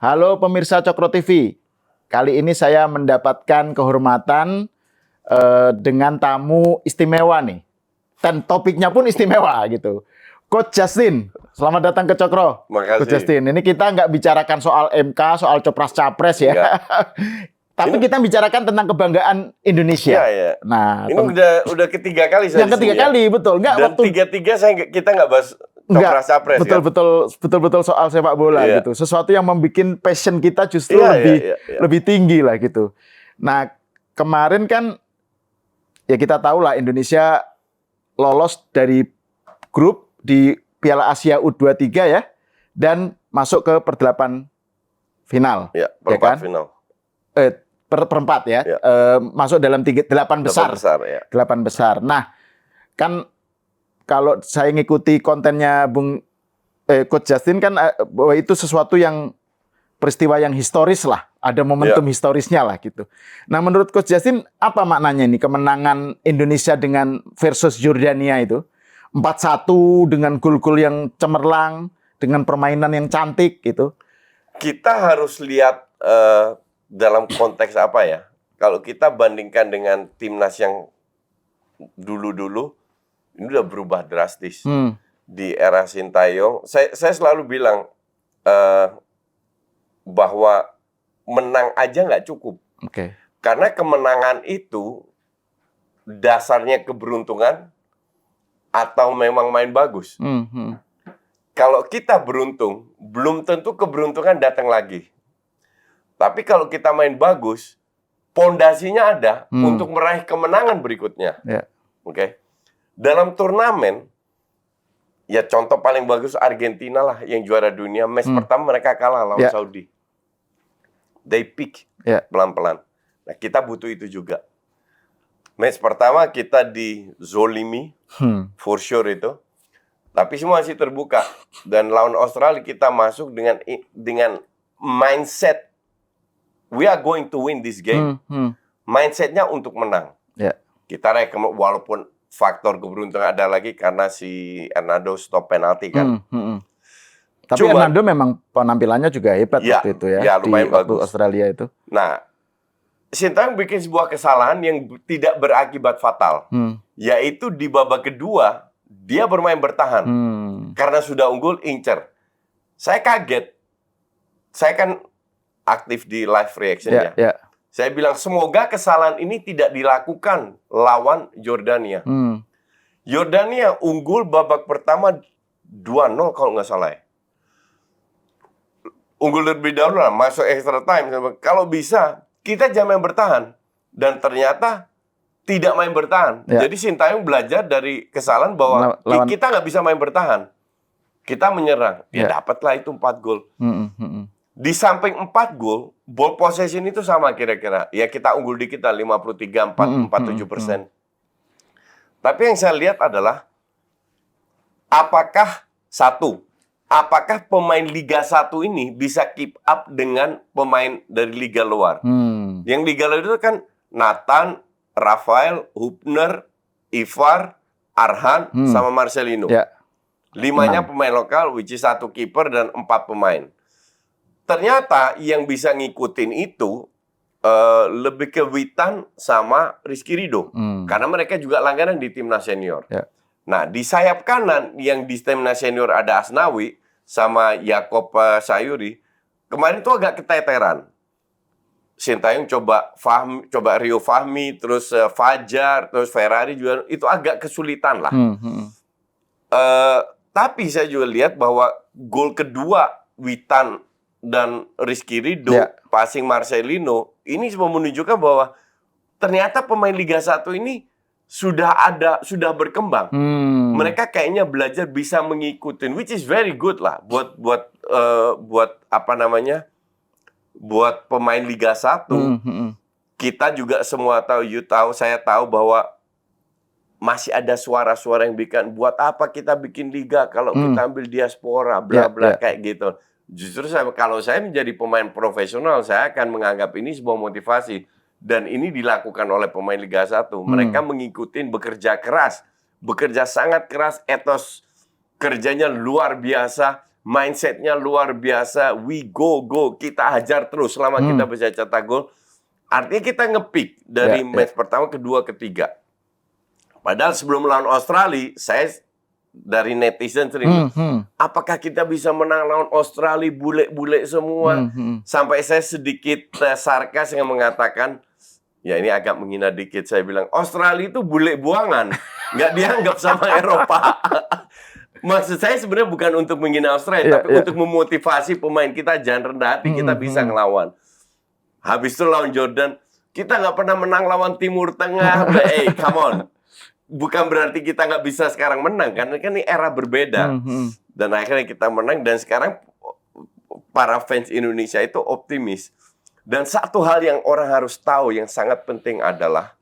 Halo pemirsa Cokro TV. Kali ini saya mendapatkan kehormatan dengan tamu istimewa nih. Dan topiknya pun istimewa gitu. Coach Justin, selamat datang ke Cokro. Makasih. Coach Justin, ini kita nggak bicarakan soal MK, soal Copras-Capres ya. Tapi kita bicarakan tentang kebanggaan Indonesia. Iya, iya. Nah, ini udah ketiga kali saya yang ketiga kali, betul. Nggak, dan tiga-tiga kita nggak bahas Copras-Capres. Betul soal sepak bola gitu. Sesuatu yang membuat passion kita justru lebih tinggi lah gitu. Nah, kemarin kan ya kita tahu lah Indonesia lolos dari grup di Piala Asia U23 ya dan masuk ke per-8 final. Ya, per-8 final. Perempat ya. Masuk dalam 8 besar. 8 besar. Nah, kan kalau saya ngikuti kontennya Coach Justin kan bahwa itu sesuatu yang peristiwa yang historis lah, ada momentum historisnya lah gitu. Nah, menurut Coach Justin apa maknanya ini kemenangan Indonesia dengan versus Jordania itu 4-1 dengan gol-gol yang cemerlang, dengan permainan yang cantik gitu. Kita harus lihat dalam konteks apa ya? Kalau kita bandingkan dengan timnas yang dulu-dulu, ini udah berubah drastis. Di era Sintayong, saya selalu bilang bahwa menang aja nggak cukup. Karena kemenangan itu dasarnya keberuntungan atau memang main bagus. Kalau kita beruntung, belum tentu keberuntungan datang lagi. Tapi kalau kita main bagus, pondasinya ada untuk meraih kemenangan berikutnya. Dalam turnamen, ya contoh paling bagus Argentina lah yang juara dunia. Match pertama mereka kalah lawan Saudi. They pick pelan-pelan. Nah, kita butuh itu juga. Match pertama kita dizolimi, for sure itu. Tapi semua masih terbuka. Dan lawan Australia kita masuk dengan mindset we are going to win this game. Mindsetnya untuk menang. Kita walaupun faktor keberuntungan ada lagi karena si Hernando stop penalti kan. Tapi Hernando memang penampilannya juga hebat waktu itu ya. Lumayan waktu bagus. Australia itu. Nah, Sintayong bikin sebuah kesalahan yang tidak berakibat fatal. Yaitu di babak kedua, dia bermain bertahan. Karena sudah unggul, incer. Saya kaget. Saya kan aktif di live reaction ya. Saya bilang semoga kesalahan ini tidak dilakukan lawan Jordania. Jordania unggul babak pertama 2-0 kalau nggak salah ya. Unggul lebih dahulu lah, masuk extra time. Kalau bisa, kita jangan main bertahan. Dan ternyata tidak main bertahan. Jadi Sintayong belajar dari kesalahan bahwa kita nggak bisa main bertahan. Kita menyerang. Dapatlah itu 4 gol. Di samping 4 gol, ball possession itu sama kira-kira. Ya kita unggul di kita 53-47%. Tapi yang saya lihat adalah apakah pemain Liga 1 ini bisa keep up dengan pemain dari Liga luar? Yang Liga luar itu kan Nathan, Rafael, Hubner, Ivar, Arhan, sama Marcelino. 5-nya pemain lokal, which is 1 kiper dan 4 pemain. Ternyata yang bisa ngikutin itu lebih ke Witan sama Rizky Ridho. Karena mereka juga langganan di timnas senior. Nah, di sayap kanan yang di timnas senior ada Asnawi sama Yakob Sayuri. Kemarin itu agak keteteran. Sintayong coba Rio Fahmi, terus Fajar, terus Ferrari juga itu agak kesulitan lah. Tapi saya juga lihat bahwa gol kedua Witan dan Rizky Ridho, passing Marcelino, ini semua menunjukkan bahwa ternyata pemain Liga 1 ini sudah berkembang. Mereka kayaknya belajar bisa mengikuti, which is very good lah buat buat pemain Liga 1. Kita juga semua tahu, saya tahu bahwa masih ada suara-suara yang bikin buat apa kita bikin liga kalau kita ambil diaspora bla bla kayak gitu. Justru kalau saya menjadi pemain profesional, saya akan menganggap ini sebuah motivasi. Dan ini dilakukan oleh pemain Liga 1. Mereka mengikuti, bekerja keras. Bekerja sangat keras, etos kerjanya luar biasa. mindsetnya luar biasa. We go, kita hajar terus selama kita bisa cetak gol. Artinya kita nge-pick dari match pertama, kedua, ketiga. Padahal sebelum melawan Australia, saya dari netizen sering, apakah kita bisa menang lawan Australia, bule-bule semua? Sampai saya sedikit sarkas yang mengatakan, ya ini agak menghina dikit, saya bilang, Australia itu bule buangan, nggak dianggap sama Eropa. Maksud saya sebenarnya bukan untuk menghina Australia, tapi untuk memotivasi pemain kita jangan rendah hati, kita bisa ngelawan. Habis itu lawan Jordan, kita nggak pernah menang lawan Timur Tengah. Hey, come on. Bukan berarti kita nggak bisa sekarang menang, karena kan ini era berbeda. Dan akhirnya kita menang, dan sekarang para fans Indonesia itu optimis. Dan satu hal yang orang harus tahu yang sangat penting adalah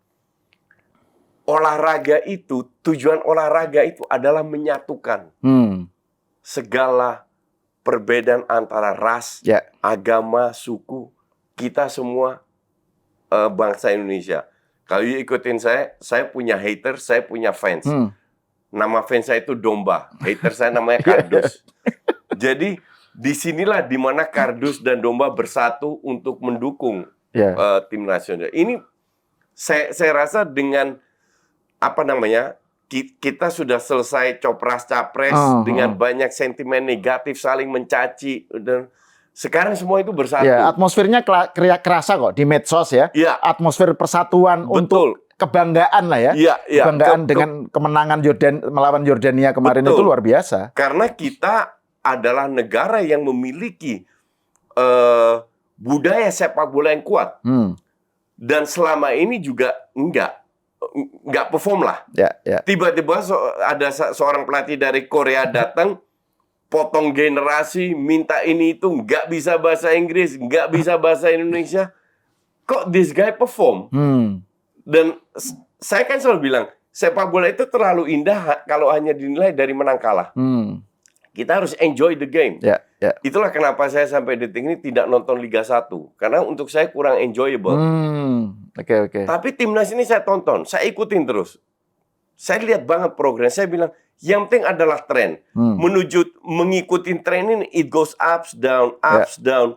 olahraga itu, tujuan olahraga itu adalah menyatukan segala perbedaan antara ras, agama, suku. Kita semua bangsa Indonesia. Kalau ikutin saya punya hater, saya punya fans. Nama fans saya itu Domba, hater saya namanya Kardus. Jadi disinilah dimana Kardus dan Domba bersatu untuk mendukung tim nasional. Ini saya rasa dengan kita sudah selesai copras-capres dengan banyak sentimen negatif, saling mencaci, dan sekarang semua itu bersatu. Ya, atmosfernya kerasa kok di medsos ya. Atmosfer persatuan untuk kebanggaan lah ya. Kebanggaan dengan kemenangan melawan Yordania kemarin itu luar biasa. Karena kita adalah negara yang memiliki budaya sepak bola yang kuat. Dan selama ini juga nggak perform lah. Tiba-tiba ada seorang pelatih dari Korea datang, potong generasi, minta ini itu, nggak bisa bahasa Inggris, nggak bisa bahasa Indonesia. Kok this guy perform? Dan saya kan selalu bilang, sepak bola itu terlalu indah kalau hanya dinilai dari menang kalah. Kita harus enjoy the game. Itulah kenapa saya sampai detik ini tidak nonton Liga 1. Karena untuk saya kurang enjoyable. Tapi timnas ini saya tonton, saya ikutin terus. Saya lihat banget progres. Saya bilang, yang penting adalah tren. Mengikuti tren ini, it goes ups, down, down.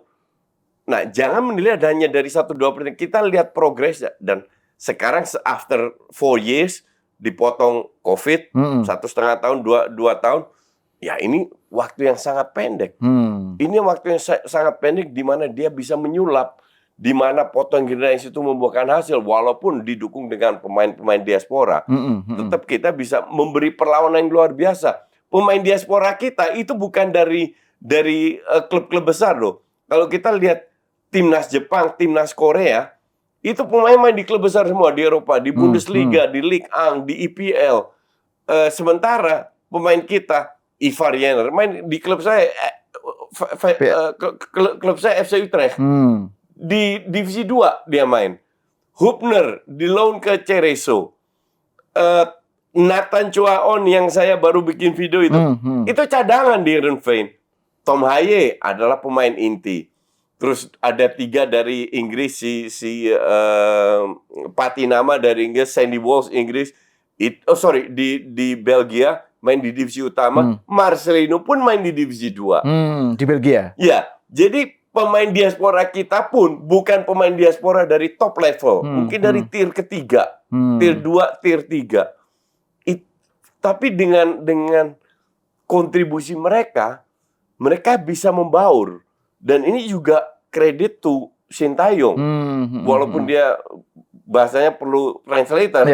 Nah, jangan menilai hanya dari 1-2%. Kita lihat progres. Dan sekarang, after 4 years, dipotong COVID, 1,5 tahun, 2 tahun. Ya, ini waktu yang sangat pendek. Ini waktu yang sangat pendek di mana dia bisa menyulap. Di mana potong generasi itu membuahkan hasil, walaupun didukung dengan pemain-pemain diaspora, tetap kita bisa memberi perlawanan yang luar biasa. Pemain diaspora kita itu bukan dari klub-klub besar loh. Kalau kita lihat timnas Jepang, timnas Korea, itu pemain-pemain di klub besar semua di Eropa, di Bundesliga, di Ligue 1, di IPL. Sementara pemain kita, Ivar Jenner, main di klub saya, klub saya FC Utrecht. Di divisi 2 dia main. Hubner di loan ke Cerezo. Nathan Chuaon yang saya baru bikin video itu cadangan di Heerenveen. Tom Haye adalah pemain inti. Terus ada 3 dari Inggris, si Patinama dari Inggris, Sandy Walsh Inggris. Di Belgia main di divisi utama. Marcelino pun main di divisi 2. Di Belgia. Ya, jadi pemain diaspora kita pun bukan pemain diaspora dari top level. Mungkin dari tier ketiga, tier 2, tier 3. Tapi dengan kontribusi mereka bisa membaur. Dan ini juga kredit to Sintayong. Walaupun dia bahasanya perlu translator.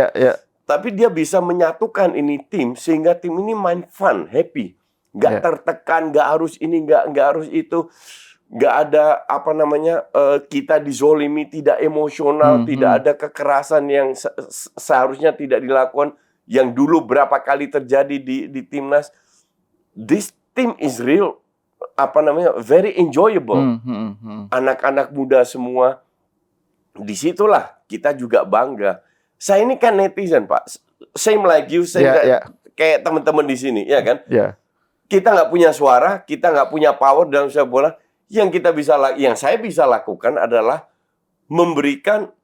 Tapi dia bisa menyatukan ini tim, sehingga tim ini main fun, happy. Nggak tertekan, nggak harus ini, nggak harus itu. Nggak ada kita dizolimi, tidak emosional, tidak ada kekerasan yang seharusnya tidak dilakukan, yang dulu berapa kali terjadi di timnas. This team is real, very enjoyable. Anak-anak muda semua, disitulah kita juga bangga. Saya ini kan netizen, Pak, same like you, kayak teman-teman di sini, ya kan? Kita nggak punya suara, kita nggak punya power dalam sepak bola. Yang saya bisa lakukan adalah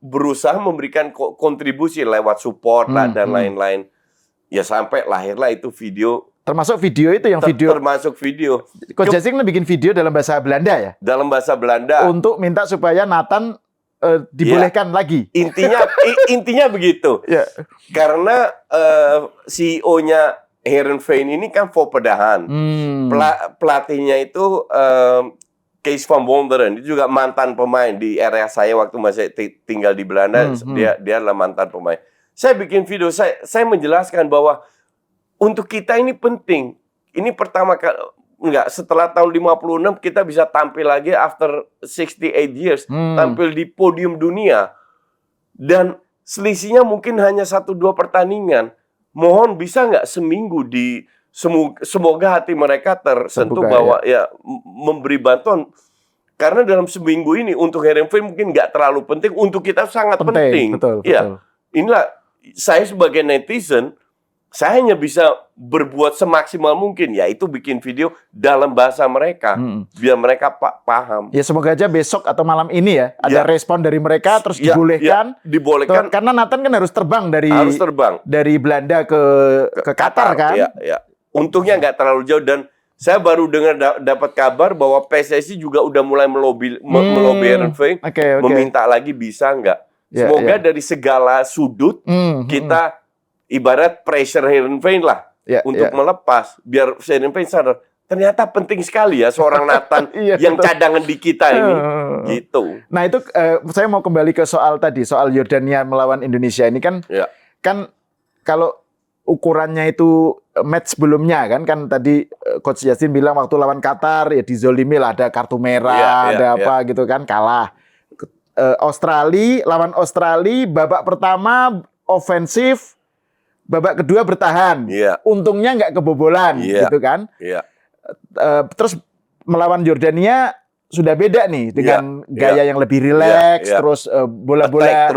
berusaha memberikan kontribusi lewat support dan lain-lain. Ya sampai lahirlah itu video Termasuk video itu yang video. Termasuk video. Coach Justin bikin video dalam bahasa Belanda ya? Dalam bahasa Belanda. Untuk minta supaya Nathan dibolehkan lagi. Intinya begitu. Ya. Karena CEO-nya Heerenveen ini kan Volpedahan. Pelatihnya itu Kees van Wonderen. Itu juga mantan pemain di area saya waktu masih tinggal di Belanda. Dia adalah mantan pemain. Saya bikin video, saya menjelaskan bahwa untuk kita ini penting. Ini pertama kali, setelah tahun 56 kita bisa tampil lagi after 68 years. Tampil di podium dunia. Dan selisihnya mungkin hanya 1-2 pertandingan. Mohon bisa nggak seminggu semoga hati mereka tersentuh terbuka, bahwa ya memberi bantuan. Karena dalam seminggu ini untuk Heerenveen mungkin nggak terlalu penting, untuk kita sangat penting. Betul. Inilah saya sebagai netizen, saya hanya bisa berbuat semaksimal mungkin, yaitu bikin video dalam bahasa mereka, biar mereka paham. Ya semoga aja besok atau malam ini ya ada respon dari mereka, terus dibolehkan. Dibolehkan. Karena Nathan kan harus terbang dari Belanda ke Qatar kan. Ya. Untungnya nggak terlalu jauh, dan saya baru dengar dapat kabar bahwa PSSI juga udah mulai melobi Heerenveen, meminta lagi bisa nggak. Semoga dari segala sudut kita ibarat pressure Heerenveen lah untuk melepas, biar Heerenveen sadar ternyata penting sekali ya seorang Nathan yang cadangan di kita ini gitu. Nah itu saya mau kembali ke soal tadi, soal Yordania melawan Indonesia ini kan kan kalau ukurannya itu match sebelumnya kan tadi Coach Justin bilang waktu lawan Qatar ya dizolimi lah, ada kartu merah, ada apa gitu kan, kalah. Lawan Australia babak pertama ofensif, babak kedua bertahan. Untungnya nggak kebobolan gitu kan. Terus melawan Yordania sudah beda nih dengan gaya yang lebih rileks, terus bola-bola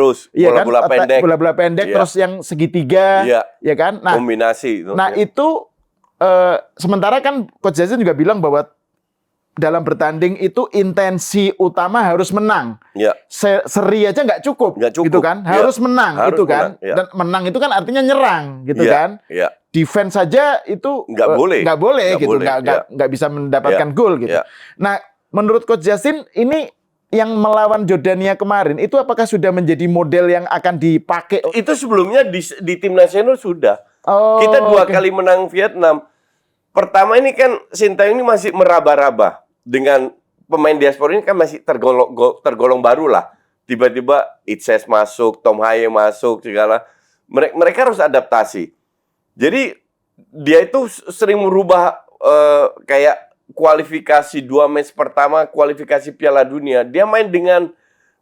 bola-bola pendek, terus yang segitiga, ya kan. Nah, kombinasi itu. Nah, itu sementara kan Coach Justin juga bilang bahwa dalam bertanding itu intensi utama harus menang. Seri aja nggak cukup, gitu kan? Harus menang, gitu kan? Dan menang itu kan artinya nyerang, gitu kan? Defense saja itu nggak boleh, gitu, nggak bisa mendapatkan gol, gitu. Nah, menurut Coach Justin ini yang melawan Jordania kemarin itu apakah sudah menjadi model yang akan dipakai? Itu sebelumnya di tim nasional sudah. Kita 2 kali menang Vietnam. Pertama ini kan Sintayong ini masih meraba-raba. Dengan pemain diaspora ini kan masih tergolong baru lah. Tiba-tiba Itses masuk, Tom Haye masuk, segala. Mereka harus adaptasi. Jadi dia itu sering merubah kayak kualifikasi 2 match pertama, kualifikasi Piala Dunia. Dia main dengan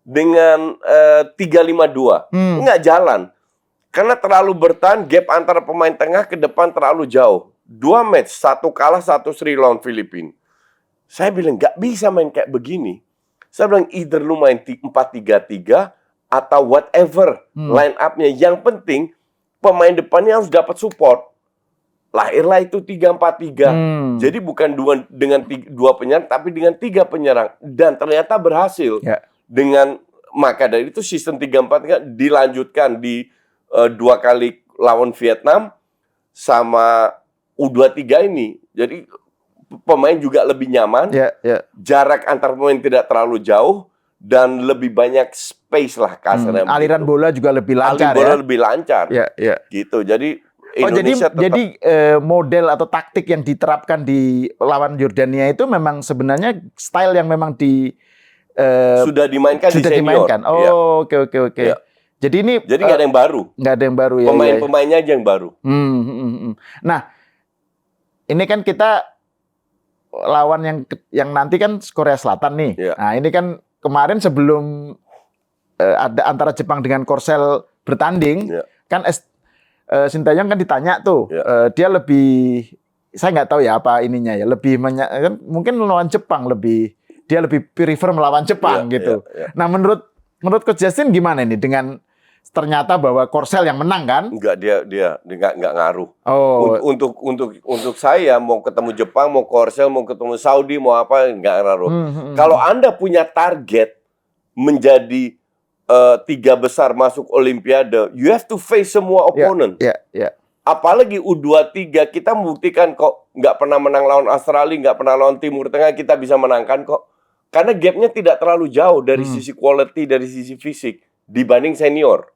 3-5-2. Nggak jalan. Karena terlalu bertahan, gap antara pemain tengah ke depan terlalu jauh. 2 match, 1 kalah, 1 seri lawan Filipina. Saya bilang, nggak bisa main kayak begini. Saya bilang, either lu main 4-3-3 atau whatever line up-nya. Yang penting, pemain depannya harus dapat support. Lahirlah itu 3-4-3. Jadi bukan dengan 2 penyerang, tapi dengan 3 penyerang. Dan ternyata berhasil. Maka dari itu sistem 3-4-3 dilanjutkan di 2 kali lawan Vietnam sama U23 ini. Jadi pemain juga lebih nyaman, jarak antar pemain tidak terlalu jauh, dan lebih banyak space lah kasarnya. Aliran bola juga lebih lancar. Lebih lancar. Gitu. Jadi Indonesia jadi model atau taktik yang diterapkan di lawan Yordania itu memang sebenarnya style yang memang sudah dimainkan di senior. Oke. Jadi nggak ada yang baru. Nggak ada yang baru ya. Pemain-pemainnya aja yang baru. Nah, ini kan kita lawan yang nanti kan Korea Selatan nih. Nah, ini kan kemarin sebelum ada antara Jepang dengan Korsel bertanding, kan Sintayong kan ditanya tuh, dia lebih, saya nggak tahu ya apa ininya ya, lebih kan, mungkin melawan Jepang dia lebih prefer melawan Jepang gitu. Nah, menurut Coach Justin gimana ini dengan ternyata bahwa Korsel yang menang kan? Enggak, dia nggak ngaruh. Untuk saya mau ketemu Jepang, mau Korsel, mau ketemu Saudi, mau apa, nggak ngaruh. Kalau Anda punya target menjadi 3 besar masuk Olimpiade, you have to face semua opponent. apalagi U23 kita membuktikan kok nggak pernah menang lawan Australia, nggak pernah lawan Timur Tengah, kita bisa menangkan kok. Karena gapnya tidak terlalu jauh dari sisi quality, dari sisi fisik dibanding senior.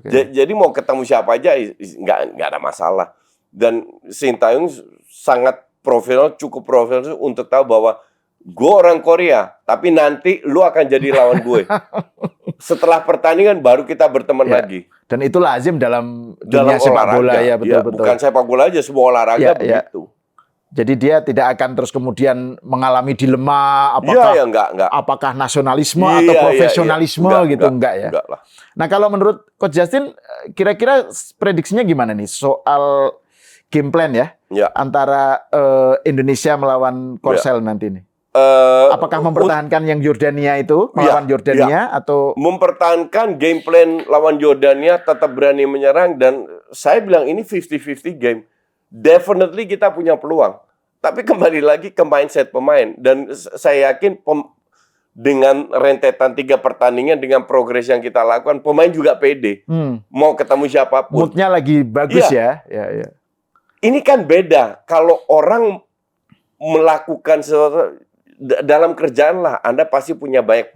Jadi mau ketemu siapa aja nggak ada masalah. Dan Sintayong sangat profesional, cukup profesional untuk tahu bahwa gue orang Korea, tapi nanti lu akan jadi lawan gue. Setelah pertandingan baru kita berteman lagi. Dan itu lazim dalam dunia sepak bola ya, betul-betul. Bukan sepak bola aja, semua olahraga begitu. Jadi dia tidak akan terus kemudian mengalami dilema apakah nasionalisme atau profesionalisme enggak ya. Enggak lah. Nah, kalau menurut Coach Justin kira-kira prediksinya gimana nih soal game plan ya antara Indonesia melawan Korsel nanti nih? Apakah mempertahankan yang Jordania itu melawan Jordania atau mempertahankan game plan lawan Jordania, tetap berani menyerang, dan saya bilang ini 50-50 game. Definitely kita punya peluang. Tapi kembali lagi ke mindset pemain, dan saya yakin dengan rentetan 3 pertandingan dengan progres yang kita lakukan, pemain juga pede. Mau ketemu siapapun. Moodnya lagi bagus ya. Ini kan beda kalau orang melakukan sesuatu dalam kerjaan lah, Anda pasti punya banyak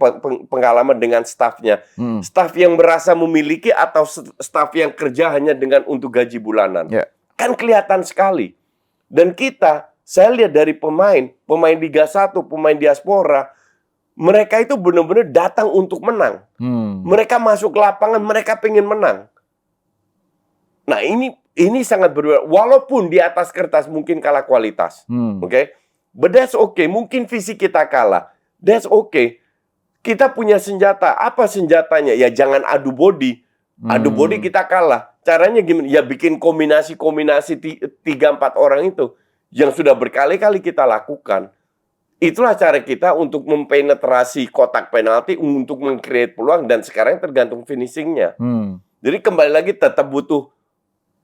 pengalaman dengan stafnya. Staf yang merasa memiliki atau staf yang kerja hanya dengan untuk gaji bulanan. Kan kelihatan sekali. Dan saya lihat dari pemain Liga 1, pemain diaspora, mereka itu benar-benar datang untuk menang. Mereka masuk lapangan, mereka pengen menang. Nah, ini sangat berbeda. Walaupun di atas kertas mungkin kalah kualitas. Oke? But that's okay. Mungkin fisik kita kalah. That's okay. Kita punya senjata. Apa senjatanya? Ya jangan adu body. Adu body kita kalah. Caranya gimana? Ya bikin kombinasi 3-4 orang itu. Yang sudah berkali-kali kita lakukan. Itulah cara kita untuk mempenetrasi kotak penalti, untuk meng-create peluang. Dan sekarang tergantung finishingnya. Jadi kembali lagi tetap butuh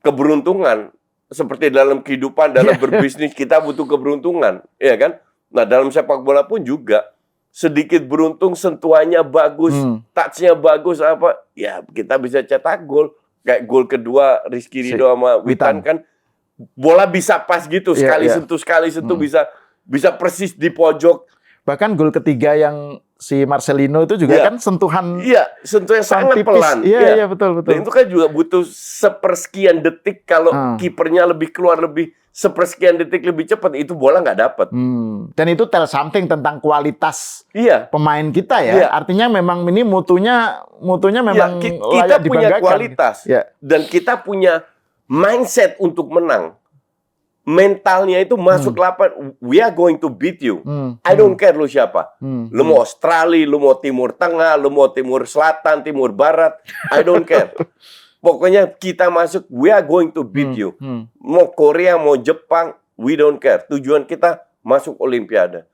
keberuntungan. Seperti dalam kehidupan, dalam berbisnis, kita butuh keberuntungan, ya kan? Nah, dalam sepak bola pun juga sedikit beruntung, sentuhannya bagus, touch-nya bagus, ya kita bisa cetak gol. Kayak gol kedua Rizky Ridho sama Witan kan, bola bisa pas gitu, sekali sentuh bisa persis di pojok. Bahkan gol ketiga yang si Marcelino itu juga kan sentuhan. Sentuhan sangat tipis. Pelan. Iya, betul. Dan itu kan juga butuh sepersekian detik, kalau kipernya lebih keluar lebih sepersekian detik lebih cepat, itu bola nggak dapat. Dan itu tell something tentang kualitas pemain kita ya. Artinya memang ini mutunya memang kita punya kualitas dan kita punya mindset untuk menang. Mentalnya itu masuk lapangan, we are going to beat you. I don't care lu siapa. Lu mau Australia, lu mau Timur Tengah, lu mau Timur Selatan, Timur Barat, I don't care. Pokoknya kita masuk, we are going to beat you. Mau Korea, mau Jepang, we don't care. Tujuan kita masuk Olimpiade.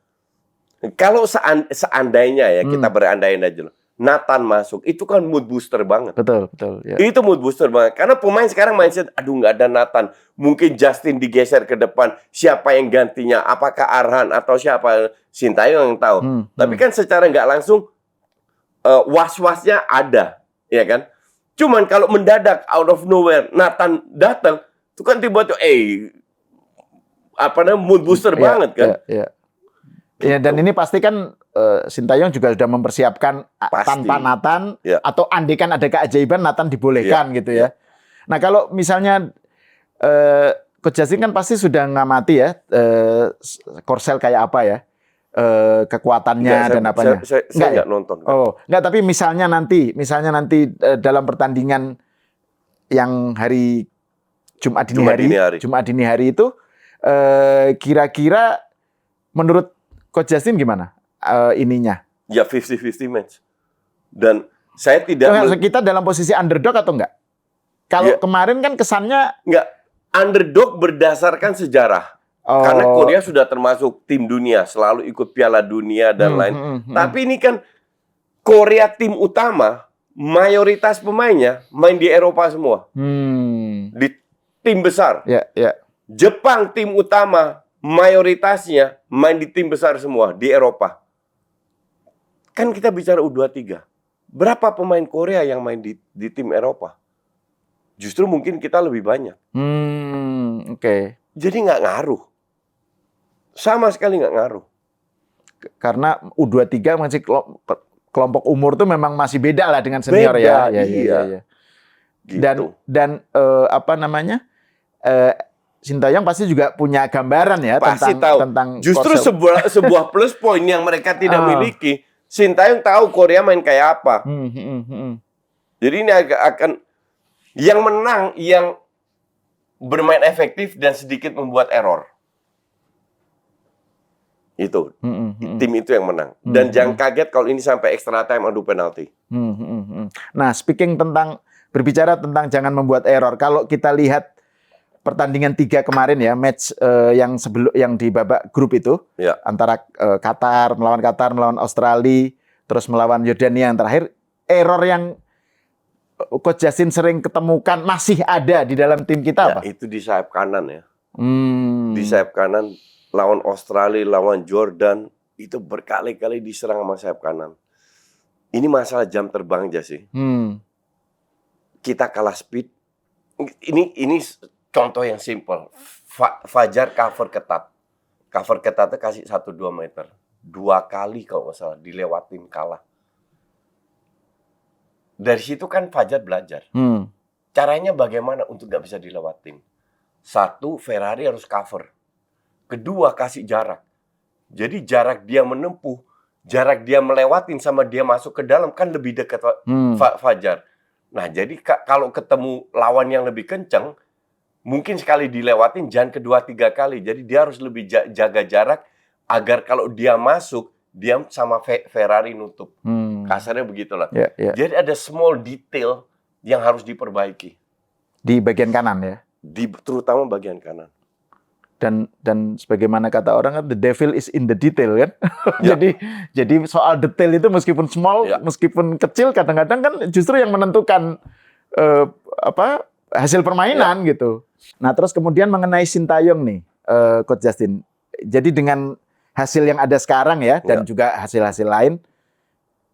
Kalau seandainya ya, kita berandai-andai aja loh, Nathan masuk, itu kan mood booster banget. Betul. Ya. Itu mood booster banget. Karena pemain sekarang mindset, aduh nggak ada Nathan. Mungkin Justin digeser ke depan. Siapa yang gantinya? Apakah Arhan atau siapa? Sintayong yang tahu. Tapi kan secara nggak langsung, was-wasnya ada. Ya kan? Cuman kalau mendadak, out of nowhere, Nathan datang, itu kan tiba-tiba, mood booster banget kan? Ya, dan ini pasti kan Sintayong juga sudah mempersiapkan tanpa Nathan atau andaikan ada keajaiban Nathan dibolehkan gitu ya. Nah, kalau misalnya Coach Justin kan pasti sudah ngamati ya Korsel kayak apa ya, kekuatannya dan apanya. Saya nggak nonton. Enggak, tapi misalnya nanti dalam pertandingan yang hari Jumat dini hari itu kira-kira menurut Coach Justin gimana? Ininya? Ya 50-50 match. Dan saya tidak... Kita dalam posisi underdog atau enggak? Kalau kemarin kan kesannya... Enggak. Underdog berdasarkan sejarah. Karena Korea sudah termasuk tim dunia. Selalu ikut Piala Dunia dan lain. Tapi ini kan Korea tim utama, mayoritas pemainnya main di Eropa semua. Di tim besar. Jepang tim utama, mayoritasnya main di tim besar semua. Di Eropa. Kan kita bicara U23. Berapa pemain Korea yang main di tim Eropa? Justru mungkin kita lebih banyak. Oke. Jadi nggak ngaruh. Sama sekali nggak ngaruh. Karena U23 masih kelompok umur tuh memang masih beda lah dengan senior. Beda, ya. iya. Gitu. Dan apa namanya? Sintayong pasti juga punya gambaran ya pasti tentang justru sebuah plus point yang mereka tidak miliki. Sintayong tahu Korea main kayak apa. Jadi ini akan yang menang yang bermain efektif dan sedikit membuat error. Itu tim itu yang menang. Dan jangan kaget kalau ini sampai extra time adu penalti. Nah, berbicara tentang jangan membuat error. Kalau kita lihat pertandingan 3 kemarin ya, match yang di babak grup itu ya. Antara Qatar, melawan Australia, terus melawan Yordania yang terakhir, error yang Coach Justin sering ketemukan masih ada di dalam tim kita apa? Itu di sayap kanan ya. Di sayap kanan lawan Australia, lawan Jordan itu berkali-kali diserang sama sayap kanan. Ini masalah jam terbang aja sih. Kita kalah speed. Ini contoh yang simple. Fajar cover ketat. Cover ketatnya kasih 1-2 meter. 2 kali kalau nggak salah dilewatin kalah. Dari situ kan Fajar belajar. Caranya bagaimana untuk nggak bisa dilewatin. 1, Ferrari harus cover. 2, kasih jarak. Jadi jarak dia menempuh, jarak dia melewatin sama dia masuk ke dalam kan lebih dekat Fajar. Nah, jadi kalau ketemu lawan yang lebih kencang, mungkin sekali dilewatin, jangan 2-3 kali. Jadi dia harus lebih jaga jarak agar kalau dia masuk, dia sama Ferrari nutup. Kasarnya begitulah. Jadi ada small detail yang harus diperbaiki. Di bagian kanan ya? Terutama bagian kanan. Dan sebagaimana kata orang kan, the devil is in the detail kan? Jadi soal detail itu meskipun small, meskipun kecil, kadang-kadang kan justru yang menentukan hasil permainan gitu. Nah terus kemudian mengenai Sintayong nih, Coach Justin. Jadi dengan hasil yang ada sekarang ya, dan juga hasil-hasil lain,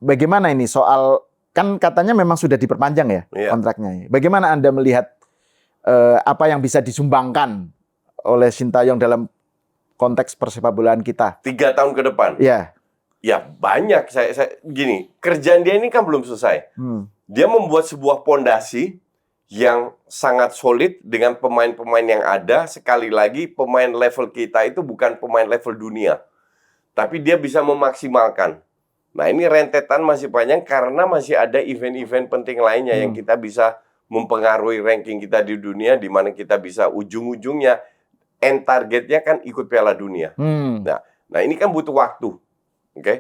bagaimana ini soal, kan katanya memang sudah diperpanjang ya kontraknya. Bagaimana Anda melihat apa yang bisa disumbangkan oleh Sintayong dalam konteks persepak bolaan kita? 3 tahun ke depan? Ya. Ya banyak. Gini, kerjaan dia ini kan belum selesai. Dia membuat sebuah pondasi yang sangat solid dengan pemain-pemain yang ada. Sekali lagi, pemain level kita itu bukan pemain level dunia. Tapi dia bisa memaksimalkan. Nah ini rentetan masih panjang karena masih ada event-event penting lainnya yang kita bisa mempengaruhi ranking kita di dunia, di mana kita bisa ujung-ujungnya end targetnya kan ikut Piala Dunia. Nah ini kan butuh waktu, oke?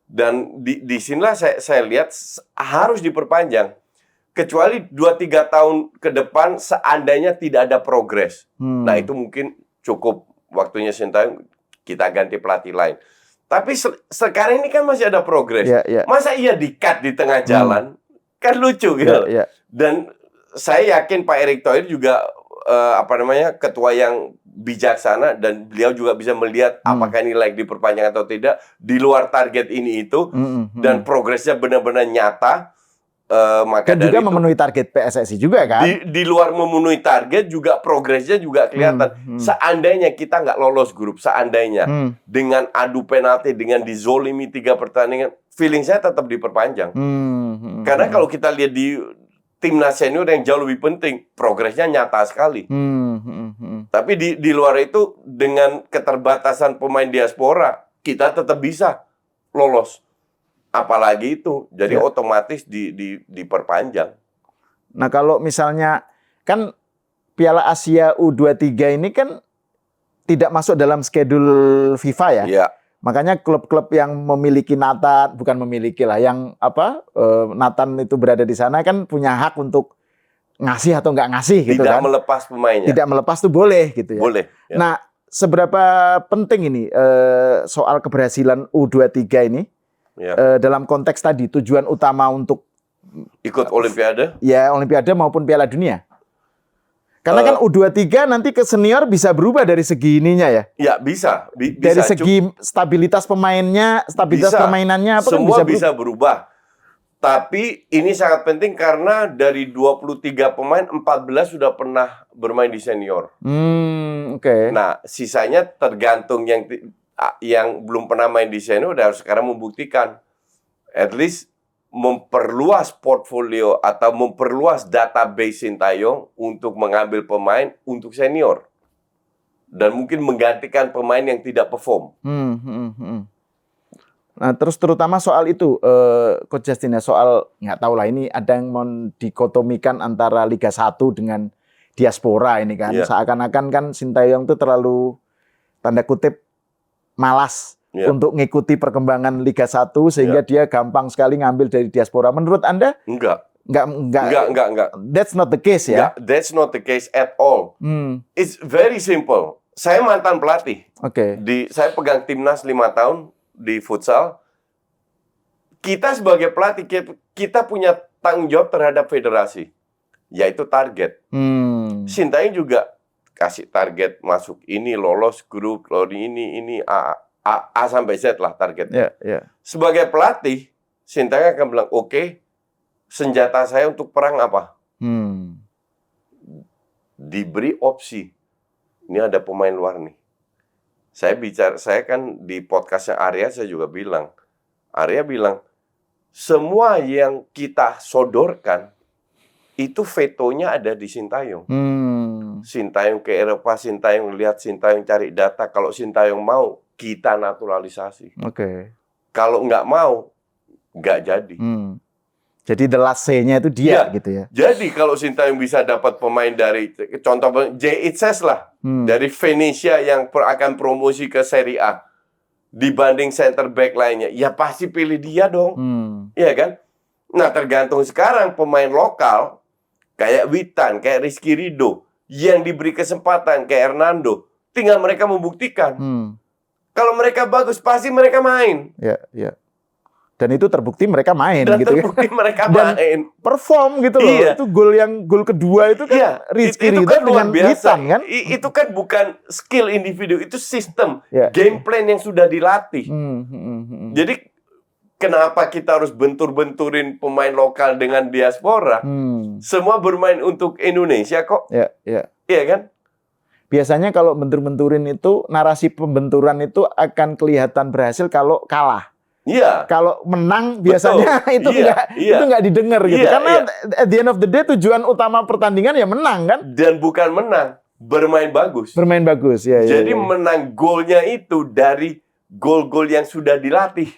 Dan di sinilah saya lihat harus diperpanjang. Kecuali 2-3 tahun ke depan seandainya tidak ada progres. Nah itu mungkin cukup waktunya Sintayong kita ganti pelatih lain. Tapi sekarang ini kan masih ada progres. Masa iya di-cut di tengah jalan? Kan lucu gitu. Dan saya yakin Pak Erick Thohir juga ketua yang bijaksana dan beliau juga bisa melihat apakah ini layak diperpanjang atau tidak di luar target ini itu dan progresnya benar-benar nyata. Maka dan juga memenuhi target PSSI juga kan? Di luar memenuhi target juga progresnya juga kelihatan. Seandainya kita nggak lolos grup, seandainya dengan adu penalti, dengan dizolimi 3 pertandingan, feeling saya tetap diperpanjang. Karena kalau kita lihat di timnas senior yang jauh lebih penting, progresnya nyata sekali. Tapi di luar itu dengan keterbatasan pemain diaspora, kita tetap bisa lolos. Apalagi itu, jadi otomatis diperpanjang. Nah kalau misalnya, kan Piala Asia U23 ini kan tidak masuk dalam schedule FIFA ya? Makanya klub-klub yang memiliki Nathan, bukan memiliki lah, yang Nathan itu berada di sana kan punya hak untuk ngasih atau nggak ngasih gitu kan? Tidak melepas pemainnya. Tidak melepas tuh boleh gitu ya? Boleh. Ya. Nah seberapa penting ini soal keberhasilan U23 ini? Dalam konteks tadi tujuan utama untuk ikut Olimpiade? Ya Olimpiade maupun Piala Dunia. Karena kan U23 nanti ke senior bisa berubah dari segi ininya ya. Ya bisa. Dari segi stabilitas pemainnya, stabilitas permainannya apa semua kan bisa berubah. Tapi ini sangat penting karena dari 23 pemain, 14 sudah pernah bermain di senior. Oke. Nah, sisanya tergantung yang belum pernah main di senior dan sekarang membuktikan. At least memperluas portfolio atau memperluas database Sintayong untuk mengambil pemain untuk senior. Dan mungkin menggantikan pemain yang tidak perform. Nah, terus terutama soal itu, Coach Justin, ya, soal nggak tahu lah, ini ada yang mau dikotomikan antara Liga 1 dengan diaspora ini kan. Seakan-akan kan Sintayong itu terlalu, tanda kutip, malas untuk ngikuti perkembangan Liga 1 sehingga dia gampang sekali ngambil dari diaspora. Menurut Anda? Enggak. Enggak. That's not the case ya? That's not the case at all. It's very simple. Saya mantan pelatih. Saya pegang timnas 5 tahun di futsal. Kita sebagai pelatih, kita punya tanggung jawab terhadap federasi, yaitu target. Sintayong juga kasih target masuk ini, lolos grup, ini A sampai Z lah targetnya. Sebagai pelatih, Sintayong akan bilang, oke, senjata saya untuk perang apa? Diberi opsi. Ini ada pemain luar nih. Saya kan di podcastnya Arya, saya juga bilang. Arya bilang, semua yang kita sodorkan, itu vetonya ada di Sintayong. Sintayong ke Eropa, Sintayong lihat, Sintayong cari data. Kalau Sintayong mau, kita naturalisasi. Kalau nggak mau, nggak jadi. Jadi the last say-nya itu dia gitu ya. Jadi kalau Sintayong bisa dapat pemain dari, contoh J.H.S lah, dari Venezia yang akan promosi ke Serie A dibanding center back lainnya, ya pasti pilih dia dong. Iya kan? Nah, tergantung sekarang pemain lokal kayak Witan, kayak Rizky Ridho yang diberi kesempatan kayak Hernando, tinggal mereka membuktikan. Kalau mereka bagus, pasti mereka main. Dan itu terbukti mereka main gitu mereka dan main. Perform gitu loh. Itu gol kedua itu kan Rizky Ridho kan luar dengan biasa Witan kan. Itu kan bukan skill individu, itu sistem, game plan yang sudah dilatih. Jadi kenapa kita harus bentur-benturin pemain lokal dengan diaspora? Semua bermain untuk Indonesia kok. Iya kan? Biasanya kalau bentur-benturin itu, narasi pembenturan itu akan kelihatan berhasil kalau kalah. Kalau menang biasanya itu nggak didengar gitu. Karena at the end of the day tujuan utama pertandingan ya menang kan. Dan bukan menang, bermain bagus. Jadi menang golnya itu dari gol-gol yang sudah dilatih.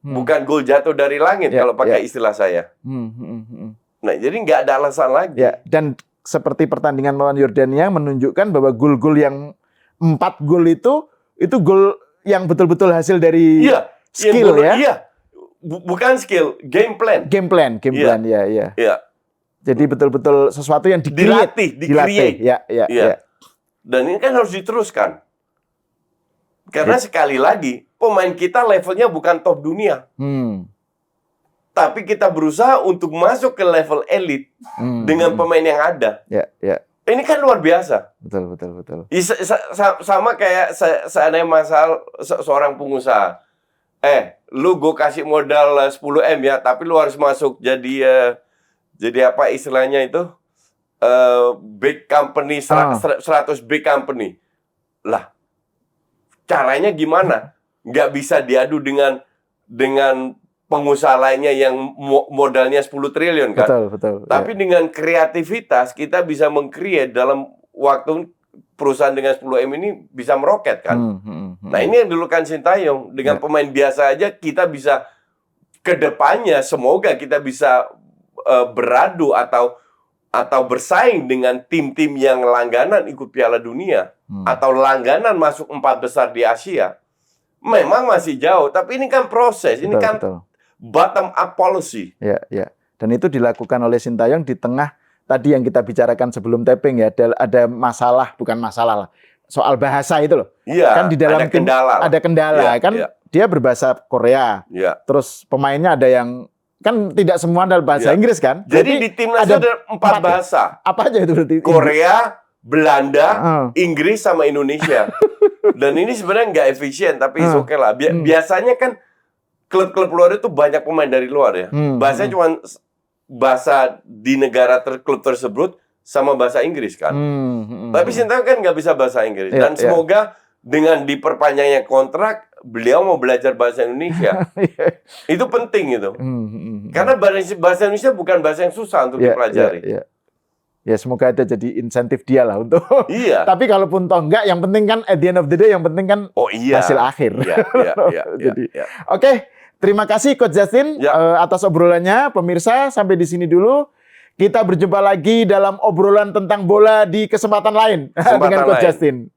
Bukan gol jatuh dari langit kalau pakai istilah saya. Nah, jadi nggak ada alasan lagi. Dan seperti pertandingan melawan Yordania menunjukkan bahwa gol-gol yang 4 gol itu gol yang betul-betul hasil dari skill bukan skill, game plan. Game plan. Jadi betul-betul sesuatu yang dilatih. Ya. Dan ini kan harus diteruskan. Karena sekali lagi, pemain kita levelnya bukan top dunia. Tapi kita berusaha untuk masuk ke level elit dengan pemain yang ada. Ini kan luar biasa. Betul. Sama kayak seandainya masalah seorang pengusaha. Lu gue kasih modal 10 M ya, tapi lu harus masuk jadi apa istilahnya itu? Big company, 100 big company. Lah, caranya gimana? Nggak bisa diadu dengan pengusaha lainnya yang modalnya 10 triliun kan? Betul. Tapi dengan kreativitas kita bisa meng-create dalam waktu perusahaan dengan 10 M ini bisa meroket kan? Nah, ini yang dilakukan Sintayong. Dengan pemain biasa aja kita bisa ke depannya, semoga kita bisa beradu atau bersaing dengan tim-tim yang langganan ikut Piala Dunia atau langganan masuk 4 besar di Asia. Memang masih jauh, tapi ini kan proses, ini kan bottom up policy. Dan itu dilakukan oleh Sintayong di tengah tadi yang kita bicarakan sebelum taping ya, ada masalah, bukan masalah lah, soal bahasa itu loh. Kan di dalam tim ada kendala kan. Dia berbahasa Korea. Terus pemainnya ada yang kan tidak semua adalah bahasa Inggris kan. Jadi di timnas ada 4 bahasa. Apa aja itu berarti? Korea, Belanda, Inggris sama Indonesia. Dan ini sebenarnya nggak efisien, tapi oke lah. Biasanya kan klub-klub luar itu banyak pemain dari luar ya. Bahasanya cuma bahasa di negara klub tersebut sama bahasa Inggris kan. Tapi Sintayong kan nggak bisa bahasa Inggris. Dan semoga dengan diperpanjangnya kontrak, beliau mau belajar bahasa Indonesia. Itu penting itu. Karena bahasa Indonesia bukan bahasa yang susah untuk dipelajari. Ya semoga itu jadi insentif dia lah untuk. Iya. Tapi kalaupun toh enggak, yang penting kan at the end of the day yang penting kan hasil akhir. Oke, terima kasih Coach Justin atas obrolannya. Pemirsa, sampai di sini dulu. Kita berjumpa lagi dalam obrolan tentang bola di kesempatan lain dengan Coach Justin.